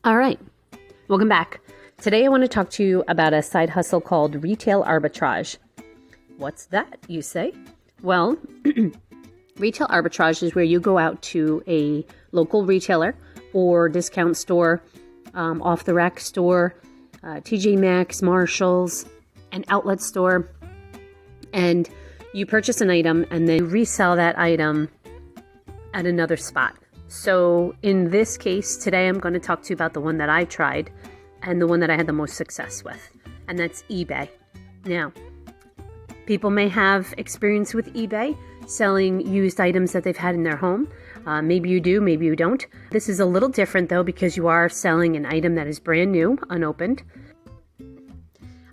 All right, welcome back. Today I want to talk to you about a side hustle called retail arbitrage. What's that, you say? Well, retail arbitrage is where you go out to a local retailer or discount store, off-the-rack store, TJ Maxx, Marshalls, an outlet store, and you purchase an item and then resell that item at another spot. So in this case, today I'm going to talk to you about the one that I tried and the one that I had the most success with, and that's eBay. Now, people may have experience with eBay selling used items that they've had in their home. Maybe you do, maybe you don't. This is a little different though because you are selling an item that is brand new, unopened.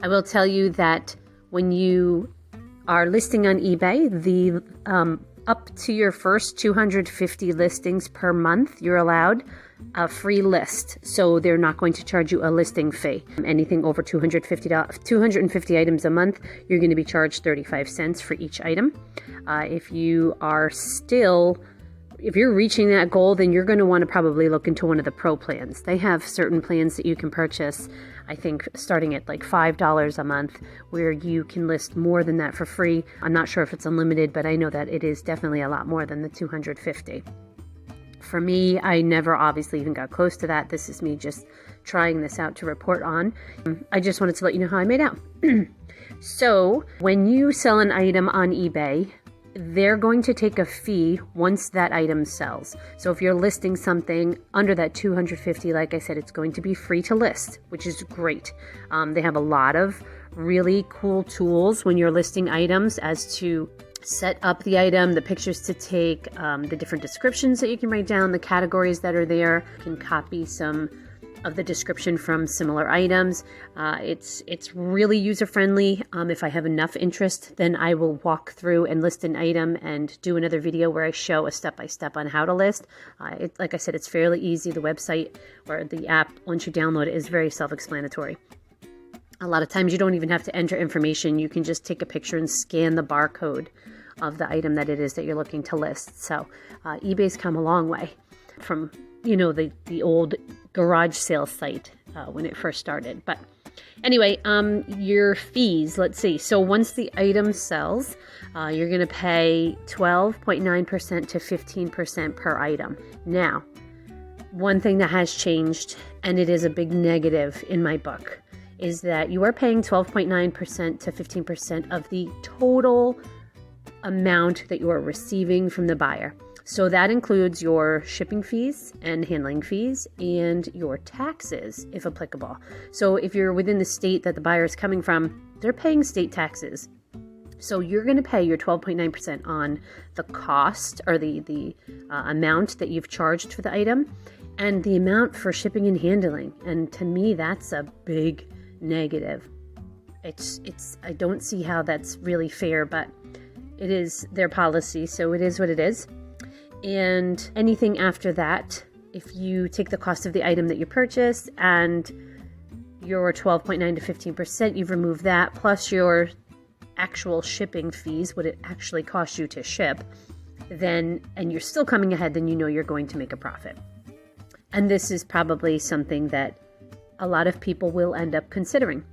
I will tell you that when you are listing on eBay, the up to your first 250 listings per month, you're allowed a free list. So they're not going to charge you a listing fee. Anything over $250 items a month, you're going to be charged 35 cents for each item. If you're reaching that goal, then you're going to want to probably look into one of the pro plans. They have certain plans that you can purchase, I think starting at like $5 a month, where you can list more than that for free. I'm not sure if it's unlimited, but I know that it is definitely a lot more than the 250. For me, I never obviously even got close to that. This is me just trying this out to report on. I just wanted to let you know how I made out. So when you sell an item on eBay, they're going to take a fee once that item sells. So if you're listing something under that 250, like I said, it's going to be free to list, which is great. They have a lot of really cool tools when you're listing items as to set up the item, the pictures to take, the different descriptions that you can write down, the categories that are there. You can copy some of the description from similar items. It's really user-friendly. If I have enough interest, then I will walk through and list an item and do another video where I show a step-by-step on how to list. Like I said, it's fairly easy. The website or the app, once you download it, is very self-explanatory. A lot of times you don't even have to enter information. You can just take a picture and scan the barcode of the item that it is that you're looking to list. So eBay's come a long way from, the old garage sale site when it first started. But anyway, your fees, let's see. So once the item sells, you're going to pay 12.9% to 15% per item. Now, one thing that has changed, and it is a big negative in my book, is that you are paying 12.9% to 15% of the total amount that you are receiving from the buyer. So that includes your shipping fees and handling fees and your taxes, if applicable. So if you're within the state that the buyer is coming from, they're paying state taxes. So you're going to pay your 12.9% on the cost or the amount that you've charged for the item and the amount for shipping and handling. And to me, that's a big negative. I don't see how that's really fair, but it is their policy, so it is what it is. And anything after that, if you take the cost of the item that you purchased and your 12.9 to 15%, you've removed that, plus your actual shipping fees, what it actually costs you to ship, and you're still coming ahead, then you're going to make a profit. And this is probably something that a lot of people will end up considering.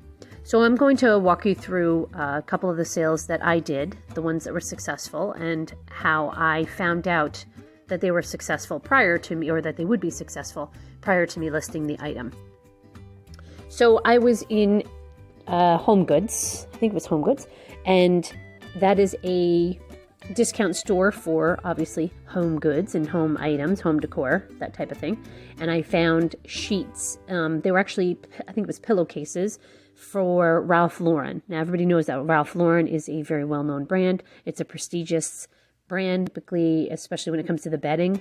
So I'm going to walk you through a couple of the sales that I did, the ones that were successful, and how I found out that they were successful prior to me, or that they would be successful prior to me listing the item. So I was in Home Goods, I think it was Home Goods, and that is a discount store for obviously home goods and home items, home decor, that type of thing. And I found sheets. They were actually, I think it was pillowcases for Ralph Lauren. Now everybody knows that Ralph Lauren is a very well-known brand. It's a prestigious brand, typically, especially when it comes to the bedding.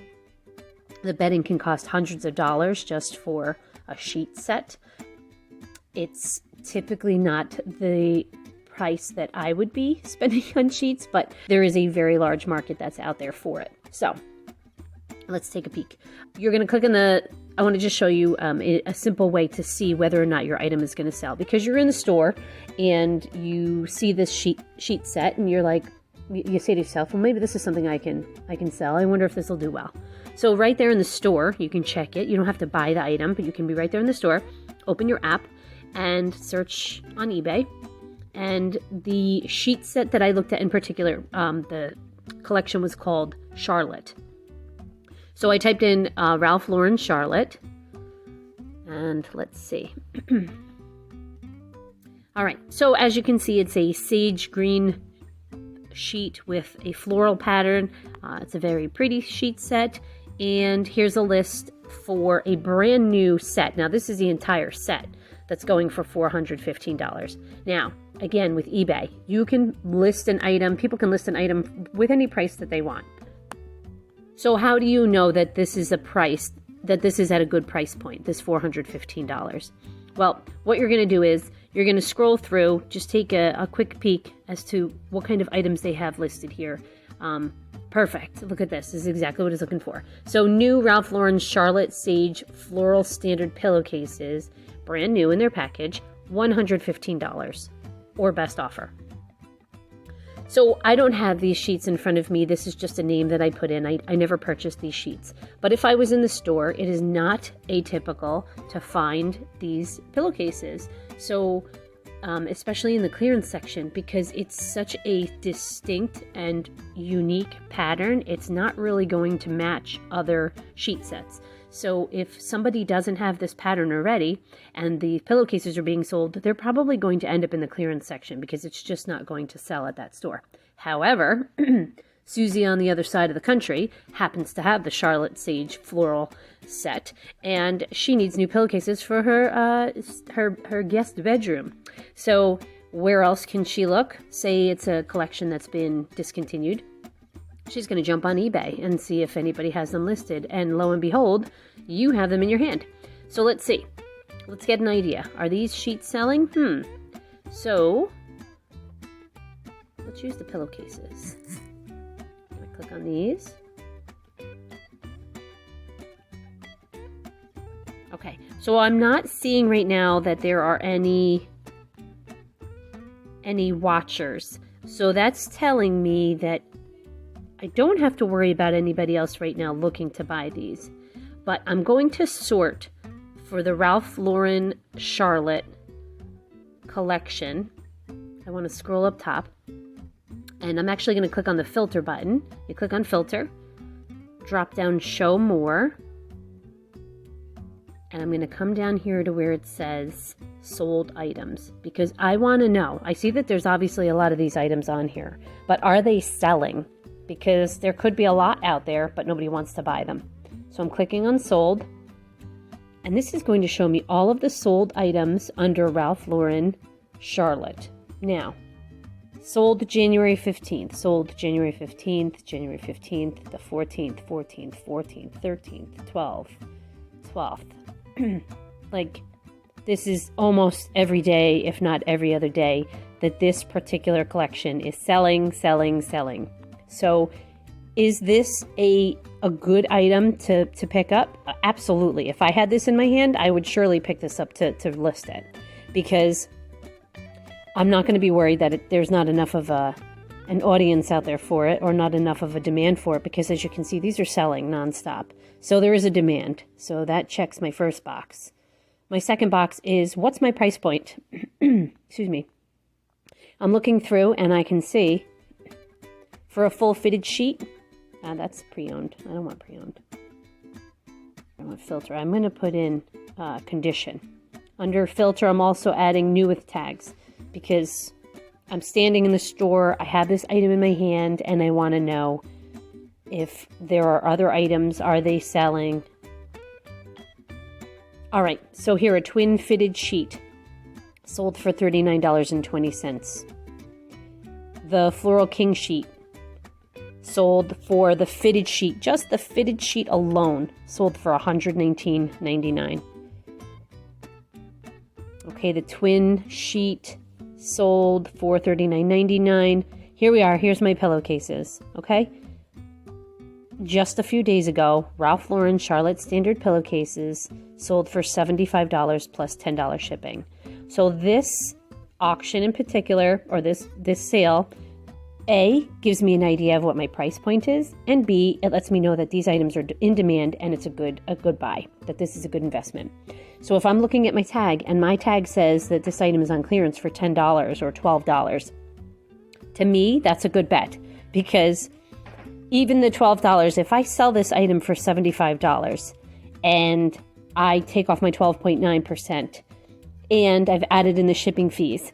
The bedding can cost hundreds of dollars just for a sheet set. It's typically not the price that I would be spending on sheets, but there is a very large market that's out there for it. So let's take a peek. You're going to click on I want to just show you a simple way to see whether or not your item is going to sell, because you're in the store and you see this sheet set and you're like, you say to yourself, well, maybe this is something I can sell. I wonder if this will do well. So right there in the store, you can check it. You don't have to buy the item, but you can be right there in the store, open your app and search on eBay. And the sheet set that I looked at in particular, the collection was called Charlotte. So I typed in Ralph Lauren Charlotte, and let's see. All right, so as you can see, it's a sage green sheet with a floral pattern. It's a very pretty sheet set, and here's a list for a brand new set. Now, this is the entire set that's going for $415. Now, again, with eBay, you can list an item, people can list an item with any price that they want. So how do you know that this is a price, that this is at a good price point, this $415? Well, what you're going to do is you're going to scroll through, just take a quick peek as to what kind of items they have listed here. Perfect. Look at this. This is exactly what it's looking for. So new Ralph Lauren Charlotte Sage Floral Standard Pillowcases, brand new in their package, $115 or best offer. So I don't have these sheets in front of me. This is just a name that I put in. I never purchased these sheets. But if I was in the store, it is not atypical to find these pillowcases. So especially in the clearance section, because it's such a distinct and unique pattern, it's not really going to match other sheet sets. So if somebody doesn't have this pattern already and the pillowcases are being sold, they're probably going to end up in the clearance section because it's just not going to sell at that store. However, Susie on the other side of the country happens to have the Charlotte Sage floral set, and she needs new pillowcases for her guest bedroom. So where else can she look? Say it's a collection that's been discontinued. She's going to jump on eBay and see if anybody has them listed. And lo and behold, you have them in your hand. So let's see. Let's get an idea. Are these sheets selling? So let's use the pillowcases. I'm going to click on these. Okay, so I'm not seeing right now that there are any watchers. So that's telling me that I don't have to worry about anybody else right now looking to buy these. But I'm going to sort for the Ralph Lauren Charlotte collection. I want to scroll up top. And I'm actually going to click on the filter button. You click on filter, drop down show more. And I'm going to come down here to where it says sold items, because I want to know. I see that there's obviously a lot of these items on here, but are they selling? Because there could be a lot out there, but nobody wants to buy them. So I'm clicking on sold, and this is going to show me all of the sold items under Ralph Lauren Charlotte. Now, sold January 15th, sold January 15th, January 15th, the 14th, 14th, 14th, 13th, 12th. Like, this is almost every day, if not every other day, that this particular collection is selling. So is this a good item to pick up? Absolutely. If I had this in my hand, I would surely pick this up to list it, because I'm not going to be worried that there's not enough of an audience out there for it, or not enough of a demand for it, because as you can see, these are selling nonstop. So there is a demand. So that checks my first box. My second box is, what's my price point? Excuse me. I'm looking through and I can see for a full fitted sheet, that's pre-owned. I don't want pre-owned. I want filter. I'm going to put in condition. Under filter, I'm also adding new with tags, because I'm standing in the store, I have this item in my hand, and I want to know if there are other items. Are they selling? All right, so here, a twin fitted sheet sold for $39.20. The Floral King sheet sold for the fitted sheet, just the fitted sheet alone, sold for $119.99. Okay, the twin sheet sold for $39.99. Here we are. Here's my pillowcases. Okay. Just a few days ago, Ralph Lauren Charlotte Standard pillowcases sold for $75 plus $10 shipping. So this auction in particular, or this sale, A, gives me an idea of what my price point is, and B, it lets me know that these items are in demand and it's a good buy, that this is a good investment. So if I'm looking at my tag and my tag says that this item is on clearance for $10 or $12, to me, that's a good bet, because even the $12, if I sell this item for $75 and I take off my 12.9% and I've added in the shipping fees,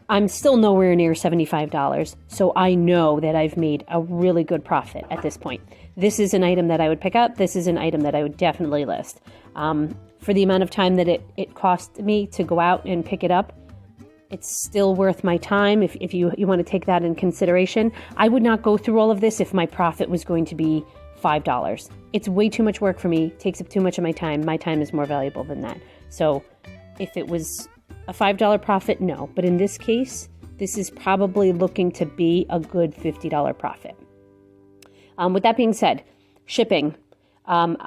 I'm still nowhere near $75. So I know that I've made a really good profit at this point. This is an item that I would pick up. This is an item that I would definitely list. For the amount of time that it cost me to go out and pick it up, it's still worth my time if you want to take that in consideration. I would not go through all of this if my profit was going to be $5. It's way too much work for me, takes up too much of my time. My time is more valuable than that. So if it was a $5 profit, no. But in this case, this is probably looking to be a good $50 profit. With that being said, shipping. When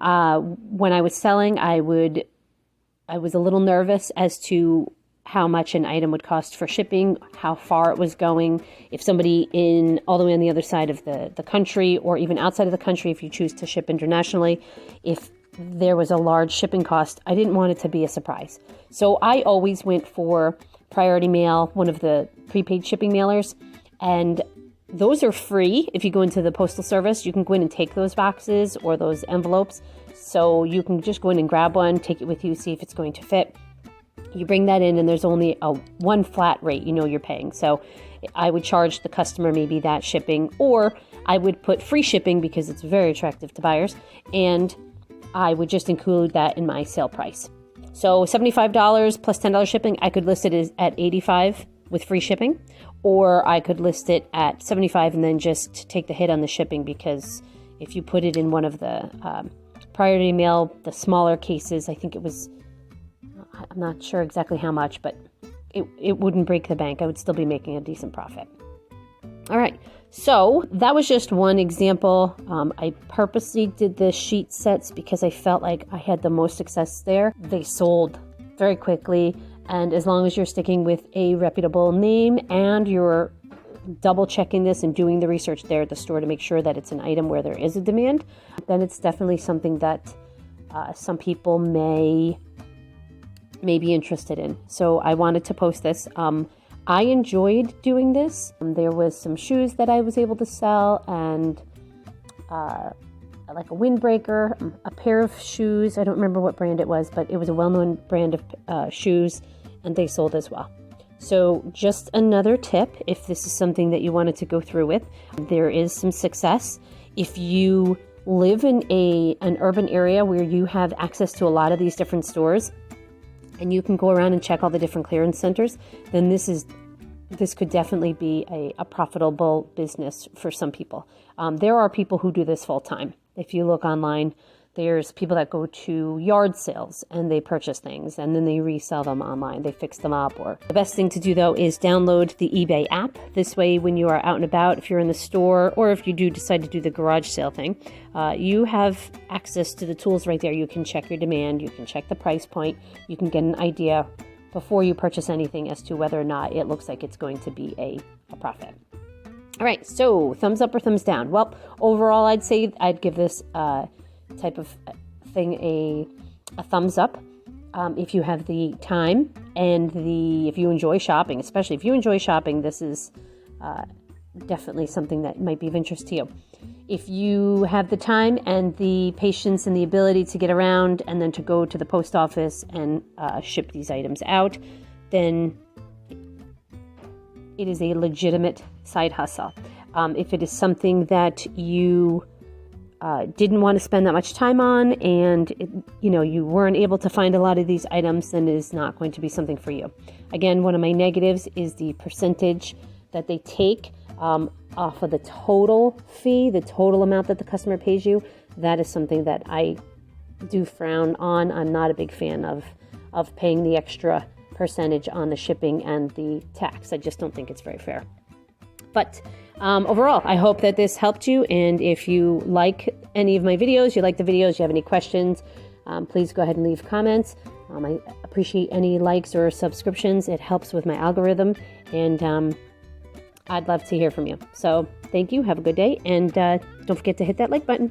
I was selling, I was a little nervous as to how much an item would cost for shipping, how far it was going. If somebody all the way on the other side of the country, or even outside of the country, if you choose to ship internationally, if there was a large shipping cost, I didn't want it to be a surprise. So I always went for Priority Mail, one of the prepaid shipping mailers, and those are free. If you go into the postal service, you can go in and take those boxes or those envelopes. So you can just go in and grab one, take it with you, see if it's going to fit. You bring that in and there's only one flat rate you're paying. So I would charge the customer maybe that shipping, or I would put free shipping because it's very attractive to buyers, and I would just include that in my sale price. So $75 plus $10 shipping, I could list it at $85 with free shipping, or I could list it at $75 and then just take the hit on the shipping, because if you put it in one of the Priority Mail, the smaller cases, I think it was, I'm not sure exactly how much, but it wouldn't break the bank. I would still be making a decent profit. All right. So that was just one example. I purposely did the sheet sets because I felt like I had the most success there. They sold very quickly. And as long as you're sticking with a reputable name and you're double checking this and doing the research there at the store to make sure that it's an item where there is a demand, then it's definitely something that some people may be interested in. So I wanted to post this. I enjoyed doing this. There was some shoes that I was able to sell, and like a windbreaker, a pair of shoes. I don't remember what brand it was, but it was a well-known brand of shoes, and they sold as well. So just another tip, if this is something that you wanted to go through with, there is some success. If you live in an urban area where you have access to a lot of these different stores, and you can go around and check all the different clearance centers, then this could definitely be a profitable business for some people. There are people who do this full time. If you look online, there's people that go to yard sales and they purchase things and then they resell them online. They fix them up. Or the best thing to do, though, is download the eBay app. This way, when you are out and about, if you're in the store, or if you do decide to do the garage sale thing, you have access to the tools right there. You can check your demand. You can check the price point. You can get an idea before you purchase anything as to whether or not it looks like it's going to be a profit. All right, so thumbs up or thumbs down? Well, overall, I'd say I'd give this type of thing a thumbs up. If you have the time and if you enjoy shopping, especially if you enjoy shopping, this is definitely something that might be of interest to you. If you have the time and the patience and the ability to get around and then to go to the post office and ship these items out, then it is a legitimate side hustle. If it is something that you didn't want to spend that much time on and you weren't able to find a lot of these items, then it is not going to be something for you. Again, one of my negatives is the percentage that they take off of the total fee, the total amount that the customer pays you. That is something that I do frown on. I'm not a big fan of paying the extra percentage on the shipping and the tax. I just don't think it's very fair. But overall, I hope that this helped you. And if you like any of my videos, you have any questions, please go ahead and leave comments. I appreciate any likes or subscriptions. It helps with my algorithm. And I'd love to hear from you. So thank you. Have a good day. And don't forget to hit that like button.